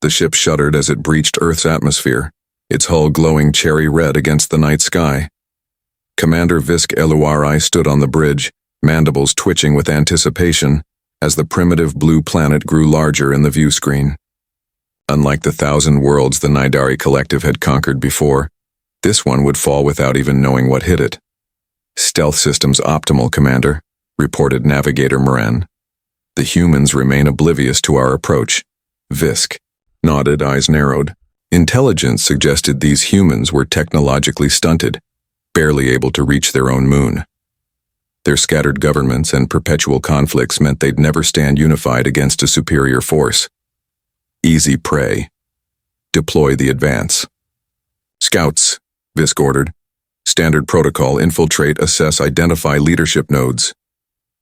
The ship shuddered as it breached Earth's atmosphere, its hull glowing cherry red against the night sky. Commander Visk Eluari stood on the bridge, mandibles twitching with anticipation, as the primitive blue planet grew larger in the view screen. Unlike the 1,000 worlds the Nidari Collective had conquered before, this one would fall without even knowing what hit it. "Stealth systems optimal, Commander," reported Navigator Moran. "The humans remain oblivious to our approach." Visk nodded, eyes narrowed. Intelligence suggested these humans were technologically stunted, barely able to reach their own moon. Their scattered governments and perpetual conflicts meant they'd never stand unified against a superior force. Easy prey. Deploy the advance. "Scouts," Visk ordered. "Standard protocol: infiltrate, assess, identify leadership nodes."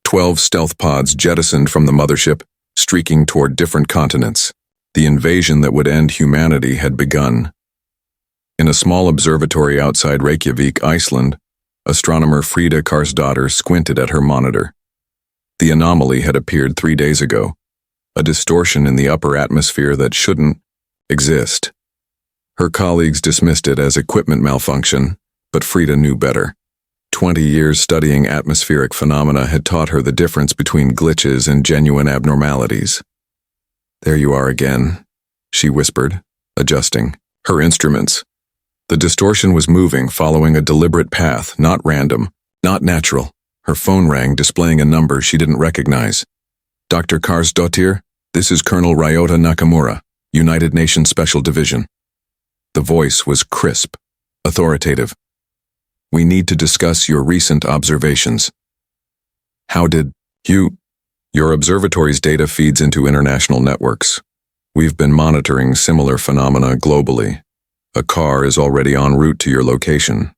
12 stealth pods jettisoned from the mothership, streaking toward different continents. The invasion that would end humanity had begun. In a small observatory outside Reykjavik, Iceland, astronomer Frida Karsdottir squinted at her monitor. The anomaly had appeared 3 days ago, a distortion in the upper atmosphere that shouldn't exist. Her colleagues dismissed it as equipment malfunction, but Frida knew better. 20 years studying atmospheric phenomena had taught her the difference between glitches and genuine abnormalities. "There you are again," she whispered, adjusting her instruments. The distortion was moving, following a deliberate path, not random, not natural. Her phone rang, displaying a number she didn't recognize. "Dr. Karsdottir, this is Colonel Ryota Nakamura, United Nations Special Division." The voice was crisp, authoritative. "We need to discuss your recent observations." "How did you—" "Your observatory's data feeds into international networks. We've been monitoring similar phenomena globally. A car is already en route to your location."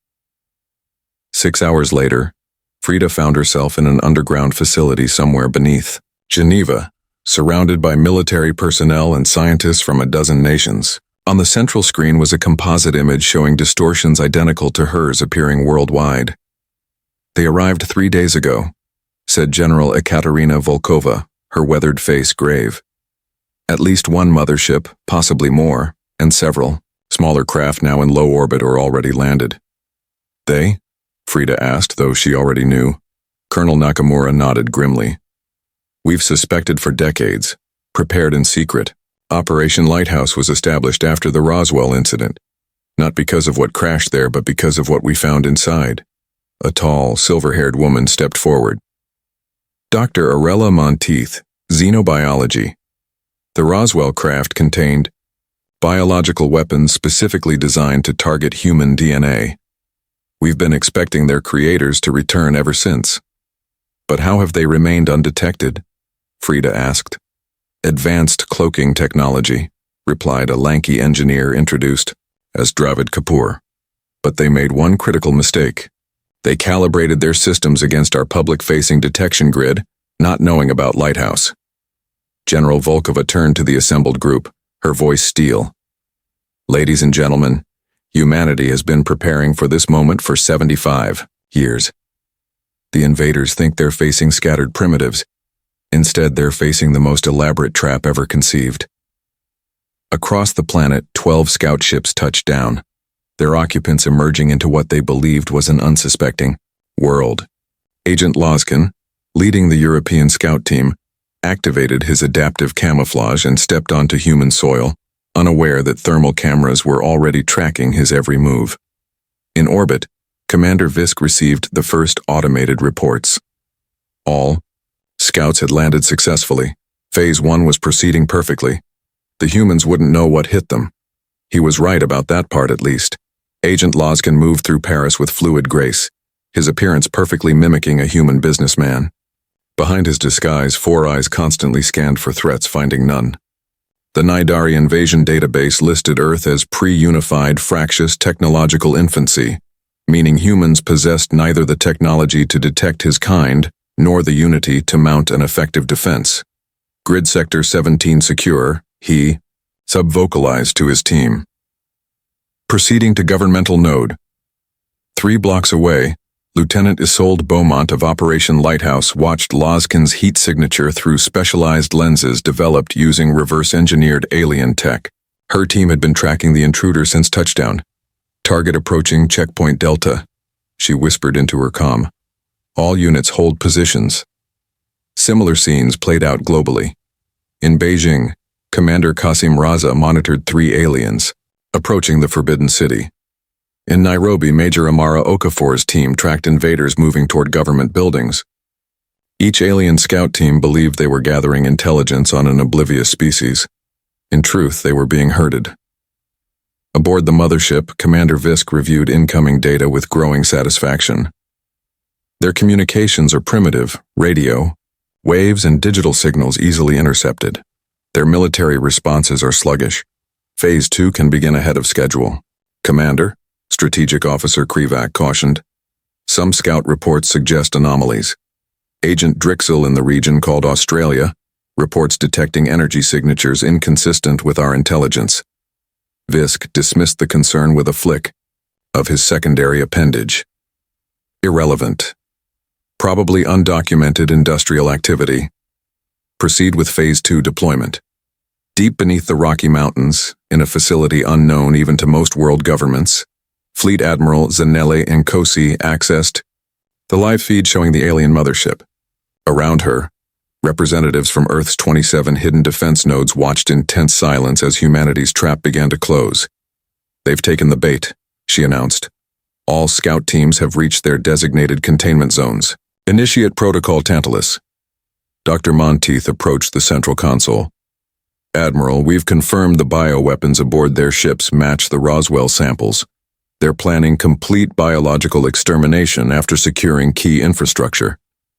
6 hours later, Frida found herself in an underground facility somewhere beneath Geneva, surrounded by military personnel and scientists from a dozen nations. On the central screen was a composite image showing distortions identical to hers appearing worldwide. "They arrived 3 days ago," said General Ekaterina Volkova, her weathered face grave. "At least one mothership, possibly more, and several smaller craft now in low orbit or already landed." "They?" Frida asked, though she already knew. Colonel Nakamura nodded grimly. "We've suspected for decades, prepared in secret. Operation Lighthouse was established after the Roswell incident, not because of what crashed there, but because of what we found inside." A tall, silver-haired woman stepped forward. "Dr. Arella Monteith, Xenobiology. The Roswell craft contained biological weapons specifically designed to target human DNA. We've been expecting their creators to return ever since." "But how have they remained undetected?" Frida asked. "Advanced cloaking technology," replied a lanky engineer introduced as Dravid Kapoor. "But they made one critical mistake. They calibrated their systems against our public-facing detection grid, not knowing about Lighthouse." General Volkova turned to the assembled group, her voice steel. "Ladies and gentlemen, humanity has been preparing for this moment for 75 years. The invaders think they're facing scattered primitives. Instead, they're facing the most elaborate trap ever conceived." Across the planet, 12 scout ships touched down, their occupants emerging into what they believed was an unsuspecting world. Agent Loskin, leading the European scout team, activated his adaptive camouflage and stepped onto human soil, unaware that thermal cameras were already tracking his every move. In orbit, Commander Visk received the first automated reports. All scouts had landed successfully. Phase 1 was proceeding perfectly. The humans wouldn't know what hit them. He was right about that part at least. Agent Loskin moved through Paris with fluid grace, his appearance perfectly mimicking a human businessman. Behind his disguise, Four Eyes constantly scanned for threats, finding none. The Nidari invasion database listed Earth as pre-unified fractious technological infancy, meaning humans possessed neither the technology to detect his kind nor the unity to mount an effective defense. "Grid Sector 17 secure," he sub-vocalized to his team. Proceeding to governmental node. 3 blocks away, Lieutenant Isolde Beaumont of Operation Lighthouse watched Lozkin's heat signature through specialized lenses developed using reverse-engineered alien tech. Her team had been tracking the intruder since touchdown. Target approaching checkpoint Delta, she whispered into her comm. All units hold positions. Similar scenes played out globally. In Beijing, Commander Qasim Raza monitored 3 aliens, approaching the Forbidden City. In Nairobi, Major Amara Okafor's team tracked invaders moving toward government buildings. Each alien scout team believed they were gathering intelligence on an oblivious species. In truth, they were being herded. Aboard the mothership, Commander Visk reviewed incoming data with growing satisfaction. Their communications are primitive, radio, waves and digital signals easily intercepted. Their military responses are sluggish. Phase 2 can begin ahead of schedule. Commander, Strategic Officer Krivak cautioned. Some scout reports suggest anomalies. Agent Drixel in the region called Australia reports detecting energy signatures inconsistent with our intelligence. Visk dismissed the concern with a flick of his secondary appendage. Irrelevant. Probably undocumented industrial activity. Proceed with Phase 2 deployment. Deep beneath the Rocky Mountains, in a facility unknown even to most world governments, Fleet Admiral Zanele Nkosi accessed the live feed showing the alien mothership. Around her, representatives from Earth's 27 hidden defense nodes watched in tense silence as humanity's trap began to close. They've taken the bait, she announced. All scout teams have reached their designated containment zones. Initiate Protocol Tantalus. Dr. Monteith approached the central console. Admiral, we've confirmed the bioweapons aboard their ships match the Roswell samples. They're planning complete biological extermination after securing key infrastructure.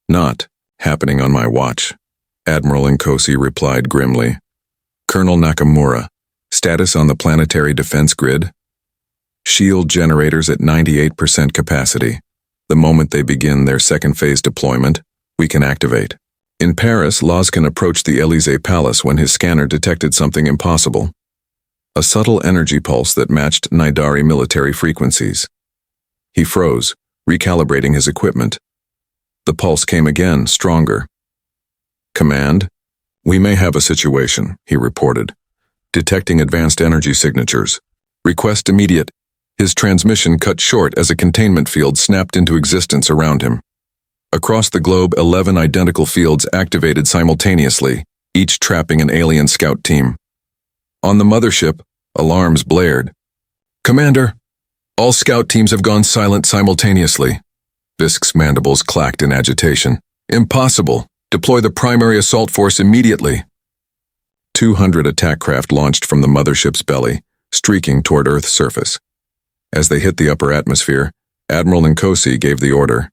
Not happening on my watch, Admiral Nkosi replied grimly. Colonel Nakamura, status on the planetary defense grid? Shield generators at 98% capacity. The moment they begin their second phase deployment, we can activate. In Paris, Lozkin approached the Élysée Palace when his scanner detected something impossible. A subtle energy pulse that matched Nidari military frequencies. He froze, recalibrating his equipment. The pulse came again, stronger. Command, we may have a situation, he reported. Detecting advanced energy signatures. Request immediate. His transmission cut short as a containment field snapped into existence around him. Across the globe, 11 identical fields activated simultaneously, each trapping an alien scout team. On the mothership, alarms blared. Commander, all scout teams have gone silent simultaneously. Visk's mandibles clacked in agitation. Impossible. Deploy the primary assault force immediately. 200 attack craft launched from the mothership's belly, streaking toward Earth's surface. As they hit the upper atmosphere, Admiral Nkosi gave the order.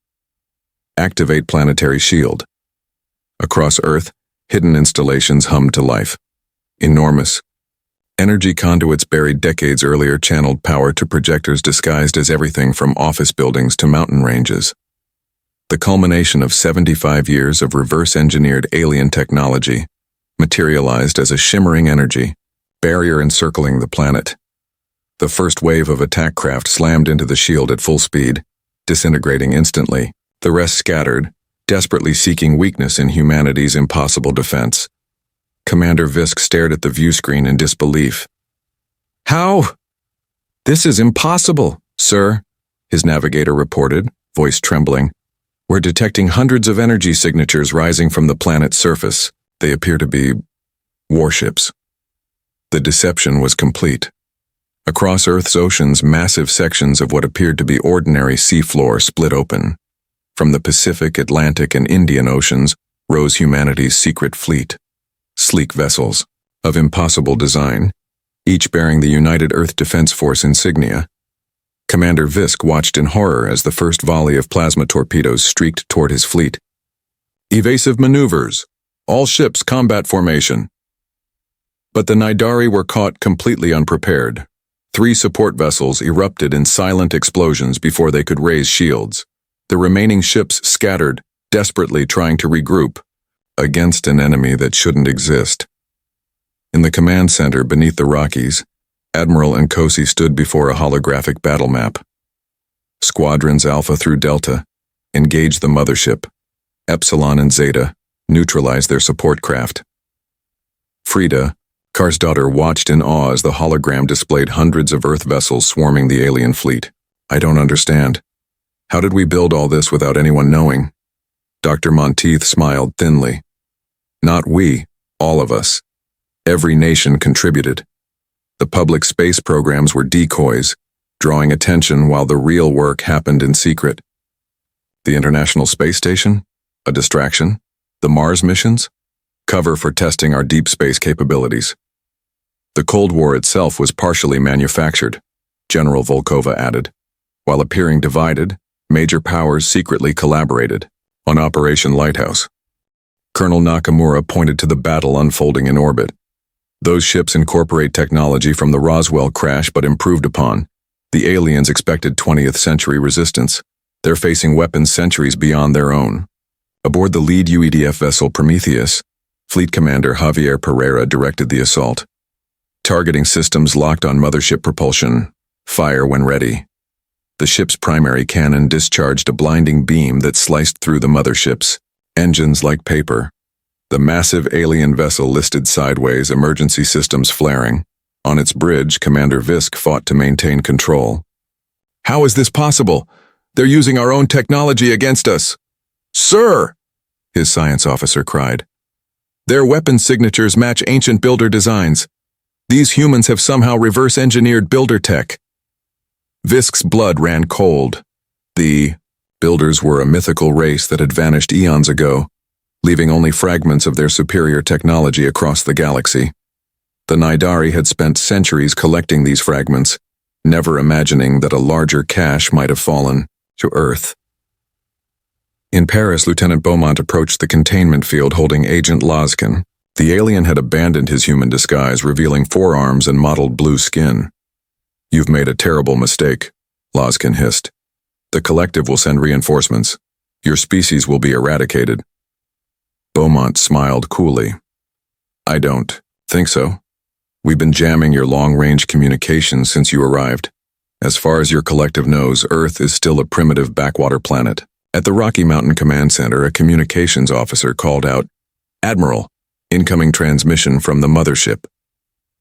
Activate planetary shield. Across Earth, hidden installations hummed to life. Enormous. Energy conduits buried decades earlier channeled power to projectors disguised as everything from office buildings to mountain ranges. The culmination of 75 years of reverse-engineered alien technology materialized as a shimmering energy barrier encircling the planet. The first wave of attack craft slammed into the shield at full speed, disintegrating instantly. The rest scattered, desperately seeking weakness in humanity's impossible defense. Commander Visk stared at the view screen in disbelief. How? This is impossible, sir, his navigator reported, voice trembling. We're detecting hundreds of energy signatures rising from the planet's surface. They appear to be warships. The deception was complete. Across Earth's oceans, massive sections of what appeared to be ordinary seafloor split open. From the Pacific, Atlantic, and Indian Oceans rose humanity's secret fleet. Sleek vessels, of impossible design, each bearing the United Earth Defense Force insignia. Commander Visk watched in horror as the first volley of plasma torpedoes streaked toward his fleet. Evasive maneuvers. All ships combat formation. But the Nidari were caught completely unprepared. 3 support vessels erupted in silent explosions before they could raise shields. The remaining ships scattered, desperately trying to regroup, against an enemy that shouldn't exist. In the command center beneath the Rockies, Admiral Nkosi stood before a holographic battle map. Squadrons Alpha through Delta, engage the mothership. Epsilon and Zeta, neutralize their support craft. Frida, Kar's daughter, watched in awe as the hologram displayed hundreds of Earth vessels swarming the alien fleet. I don't understand. How did we build all this without anyone knowing? Dr. Monteith smiled thinly. Not we, all of us. Every nation contributed. The public space programs were decoys, drawing attention while the real work happened in secret. The International Space Station? A distraction? The Mars missions? Cover for testing our deep space capabilities. The Cold War itself was partially manufactured, General Volkova added. While appearing divided, major powers secretly collaborated on Operation Lighthouse. Colonel Nakamura pointed to the battle unfolding in orbit. Those ships incorporate technology from the Roswell crash but improved upon. The aliens expected 20th century resistance. They're facing weapons centuries beyond their own. Aboard the lead UEDF vessel Prometheus, Fleet Commander Javier Pereira directed the assault. Targeting systems locked on mothership propulsion. Fire when ready. The ship's primary cannon discharged a blinding beam that sliced through the mothership's engines like paper. The massive alien vessel listed sideways, emergency systems flaring. On its bridge, Commander Visk fought to maintain control. How is this possible? They're using our own technology against us. Sir! His science officer cried. Their weapon signatures match ancient builder designs. These humans have somehow reverse-engineered builder tech. Visk's blood ran cold. The builders were a mythical race that had vanished eons ago, leaving only fragments of their superior technology across the galaxy. The Nidari had spent centuries collecting these fragments, never imagining that a larger cache might have fallen to Earth. In Paris, Lieutenant Beaumont approached the containment field holding Agent Lozkin. The alien had abandoned his human disguise, revealing forearms and mottled blue skin. You've made a terrible mistake, Lozkin hissed. The collective will send reinforcements. Your species will be eradicated. Beaumont smiled coolly. I don't think so. We've been jamming your long-range communications since you arrived. As far as your collective knows, Earth is still a primitive backwater planet. At the Rocky Mountain Command Center, a communications officer called out, Admiral, incoming transmission from the mothership.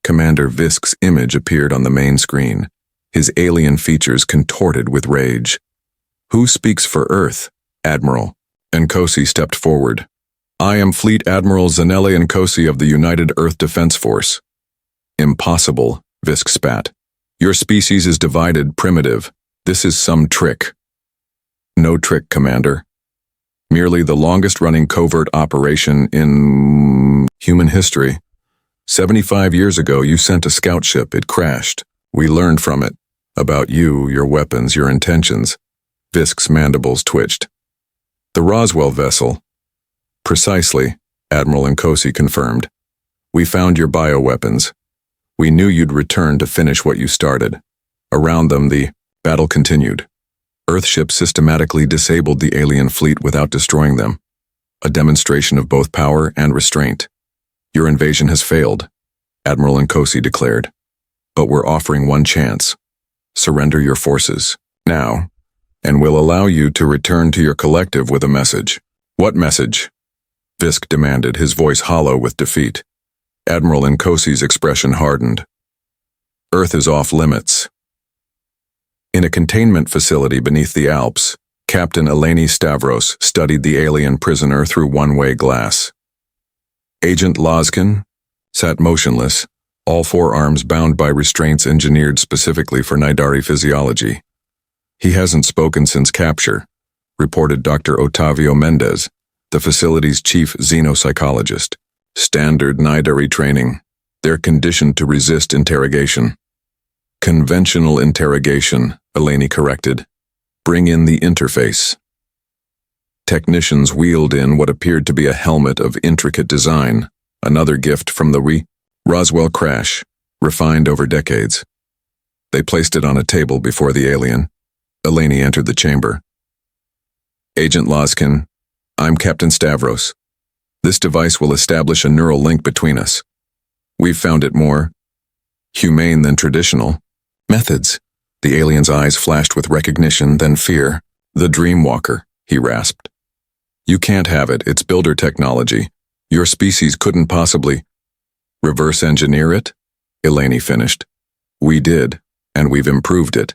Commander Visk's image appeared on the main screen, his alien features contorted with rage. Who speaks for Earth, Admiral? Nkosi stepped forward. I am Fleet Admiral Zanelli Nkosi of the United Earth Defense Force. Impossible, Visk spat. Your species is divided, primitive. This is some trick. No trick, Commander. Merely the longest-running covert operation in human history. 75 years ago, you sent a scout ship. It crashed. We learned from it. About you, your weapons, your intentions. Visk's mandibles twitched. The Roswell vessel. Precisely, Admiral Nkosi confirmed. We found your bioweapons. We knew you'd return to finish what you started. Around them, the battle continued. Earthships systematically disabled the alien fleet without destroying them. A demonstration of both power and restraint. Your invasion has failed, Admiral Nkosi declared. But we're offering one chance. Surrender your forces, now, and we'll allow you to return to your collective with a message. What message? Visk demanded, his voice hollow with defeat. Admiral Nkosi's expression hardened. Earth is off limits. In a containment facility beneath the Alps, Captain Eleni Stavros studied the alien prisoner through one-way glass. Agent Lozkin sat motionless, all four arms bound by restraints engineered specifically for Nidari physiology. He hasn't spoken since capture, reported Dr. Otavio Mendez, the facility's chief xenopsychologist. Standard Nidari training. They're conditioned to resist interrogation. Conventional interrogation, Eleni corrected. Bring in the interface. Technicians wheeled in what appeared to be a helmet of intricate design, another gift from the Roswell crash, refined over decades. They placed it on a table before the alien. Eleni entered the chamber. Agent Lozkin, I'm Captain Stavros. This device will establish a neural link between us. We've found it more humane than traditional methods. The alien's eyes flashed with recognition, then fear. "The Dreamwalker," he rasped. "You can't have it. It's builder technology. Your species couldn't possibly—" "Reverse engineer it?" Eleni finished. "We did, and we've improved it.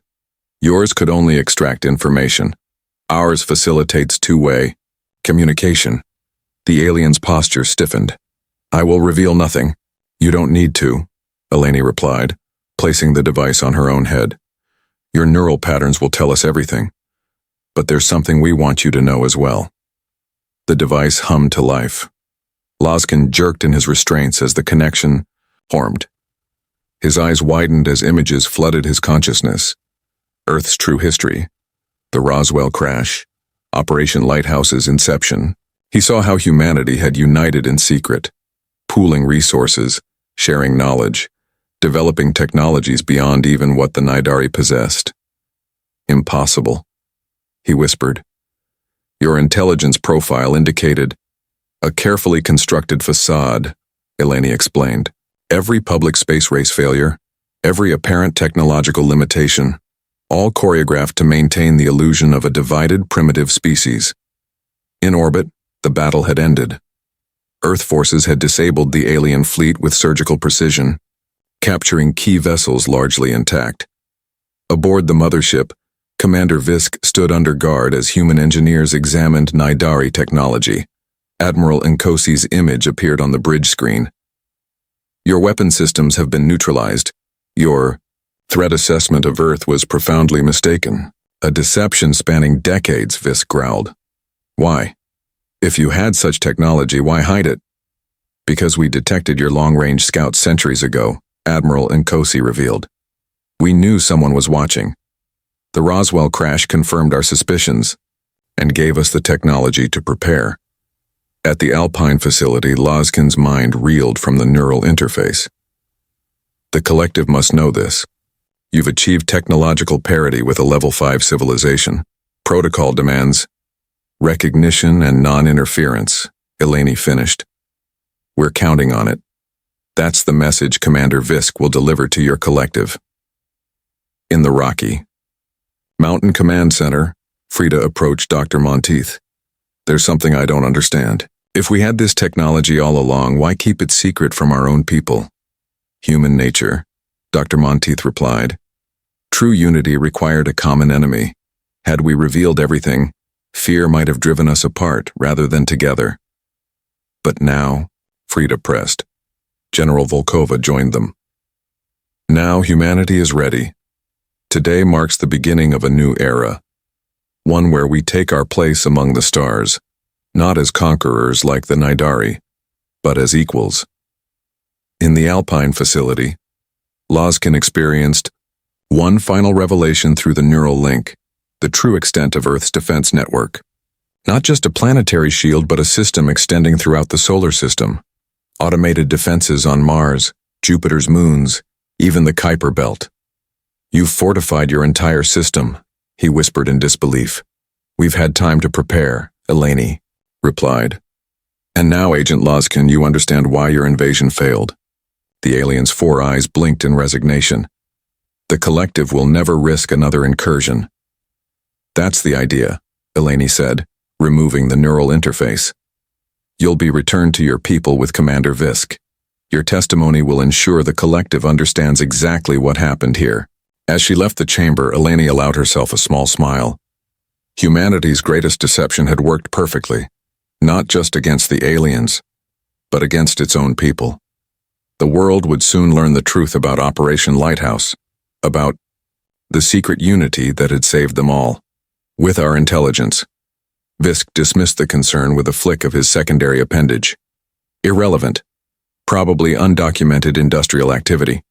Yours could only extract information. Ours facilitates two-way communication." The alien's posture stiffened. "I will reveal nothing." "You don't need to," Eleni replied, placing the device on her own head. "Your neural patterns will tell us everything. But there's something we want you to know as well." The device hummed to life. Lozkin jerked in his restraints as the connection formed. His eyes widened as images flooded his consciousness. Earth's true history, the Roswell crash, Operation Lighthouse's inception. He saw how humanity had united in secret, pooling resources, sharing knowledge, developing technologies beyond even what the Nidari possessed. "Impossible," he whispered. "Your intelligence profile indicated a carefully constructed facade," Eleni explained. "Every public space race failure, every apparent technological limitation, all choreographed to maintain the illusion of a divided primitive species. In orbit, the battle had ended. Earth forces had disabled the alien fleet with surgical precision, capturing key vessels largely intact. Aboard the mothership, Commander Visk stood under guard as human engineers examined Nidari technology. Admiral Nkosi's image appeared on the bridge screen. "Your weapon systems have been neutralized. Your threat assessment of Earth was profoundly mistaken. A deception spanning decades," Visk growled. "Why? If you had such technology, why hide it?" "Because we detected your long-range scouts centuries ago," Admiral Nkosi revealed. "We knew someone was watching. The Roswell crash confirmed our suspicions and gave us the technology to prepare." At the Alpine facility, Lozkin's mind reeled from the neural interface. "The collective must know this. You've achieved technological parity with a level 5 civilization. Protocol demands recognition and non-interference," Eleni finished. "We're counting on it. That's the message Commander Visk will deliver to your collective." In the Rocky Mountain Command Center, Frida approached Dr. Monteith. "There's something I don't understand. If we had this technology all along, why keep it secret from our own people?" "Human nature," Dr. Monteith replied. "True unity required a common enemy. Had we revealed everything, fear might have driven us apart rather than together." "But now," Frida pressed. General Volkova joined them. "Now humanity is ready. Today marks the beginning of a new era. One where we take our place among the stars, not as conquerors like the Nidari, but as equals." In the Alpine facility, Lozkin experienced one final revelation through the neural link, the true extent of Earth's defense network. Not just a planetary shield, but a system extending throughout the solar system. Automated defenses on Mars, Jupiter's moons, even the Kuiper Belt. "You've fortified your entire system," he whispered in disbelief. "We've had time to prepare," Eleni replied. "And now, Agent Lozkin, you understand why your invasion failed." The alien's 4 eyes blinked in resignation. "The collective will never risk another incursion." "That's the idea," Eleni said, removing the neural interface. "You'll be returned to your people with Commander Visk. Your testimony will ensure the collective understands exactly what happened here." As she left the chamber, Eleni allowed herself a small smile. Humanity's greatest deception had worked perfectly, not just against the aliens, but against its own people. The world would soon learn the truth about Operation Lighthouse, about the secret unity that had saved them all. "With our intelligence." Visk dismissed the concern with a flick of his secondary appendage. "Irrelevant. Probably undocumented industrial activity.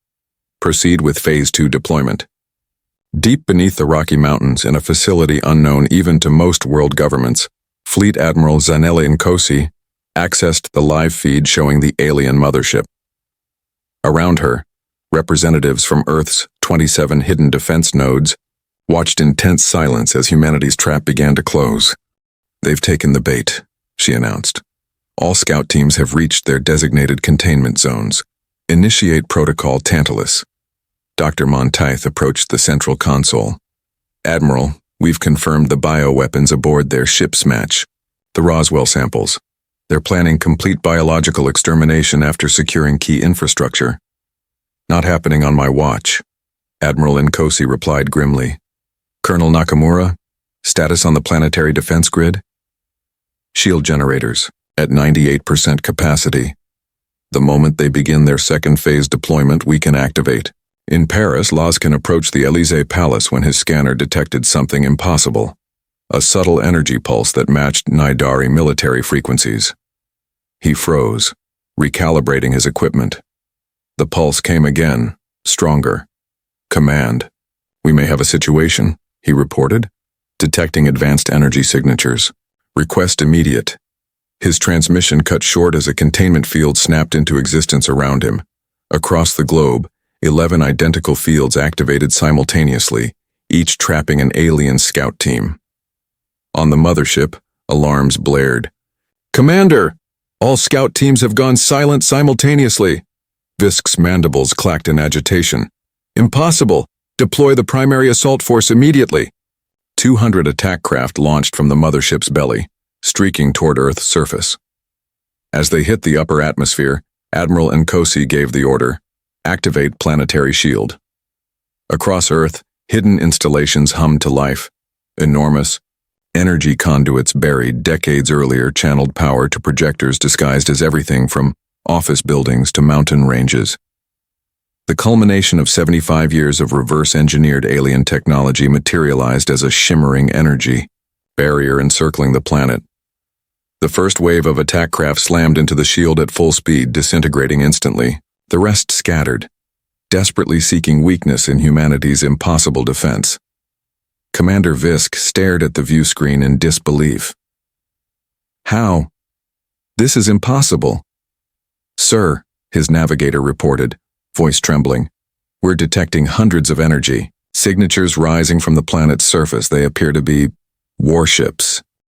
Proceed with Phase 2 deployment." Deep beneath the Rocky Mountains, in a facility unknown even to most world governments, Fleet Admiral Zanele Nkosi accessed the live feed showing the alien mothership. Around her, representatives from Earth's 27 hidden defense nodes watched in tense silence as humanity's trap began to close. "They've taken the bait," she announced. "All scout teams have reached their designated containment zones. Initiate Protocol Tantalus." Dr. Monteith approached the central console. Admiral, we've confirmed the bioweapons aboard their ship's match, the Roswell samples. They're planning complete biological extermination after securing key infrastructure. Not happening on my watch, Admiral Nkosi replied grimly. Colonel Nakamura, status on the planetary defense grid? Shield generators, at 98% capacity. The moment they begin their second phase deployment, we can activate. In Paris, Lozkin approached the Élysée Palace when his scanner detected something impossible. A subtle energy pulse that matched Nidari military frequencies. He froze, recalibrating his equipment. The pulse came again, stronger. Command. We may have a situation, he reported, detecting advanced energy signatures. Request immediate. His transmission cut short as a containment field snapped into existence around him. Across the globe, 11 identical fields activated simultaneously, each trapping an alien scout team. On the mothership, alarms blared. Commander! All scout teams have gone silent simultaneously. Visk's mandibles clacked in agitation. Impossible! Deploy the primary assault force immediately. 200 attack craft launched from the mothership's belly, streaking toward Earth's surface. As they hit the upper atmosphere, Admiral Nkosi gave the order, activate planetary shield. Across Earth, hidden installations hummed to life. Enormous, energy conduits buried decades earlier channeled power to projectors disguised as everything from office buildings to mountain ranges. The culmination of 75 years of reverse-engineered alien technology materialized as a shimmering energy barrier encircling the planet. The first wave of attack craft slammed into the shield at full speed, disintegrating instantly. The rest scattered, desperately seeking weakness in humanity's impossible defense. Commander Visk stared at the view screen in disbelief. How? This is impossible. Sir, his navigator reported, voice trembling. We're detecting hundreds of energy, signatures rising from the planet's surface. They appear to be warships.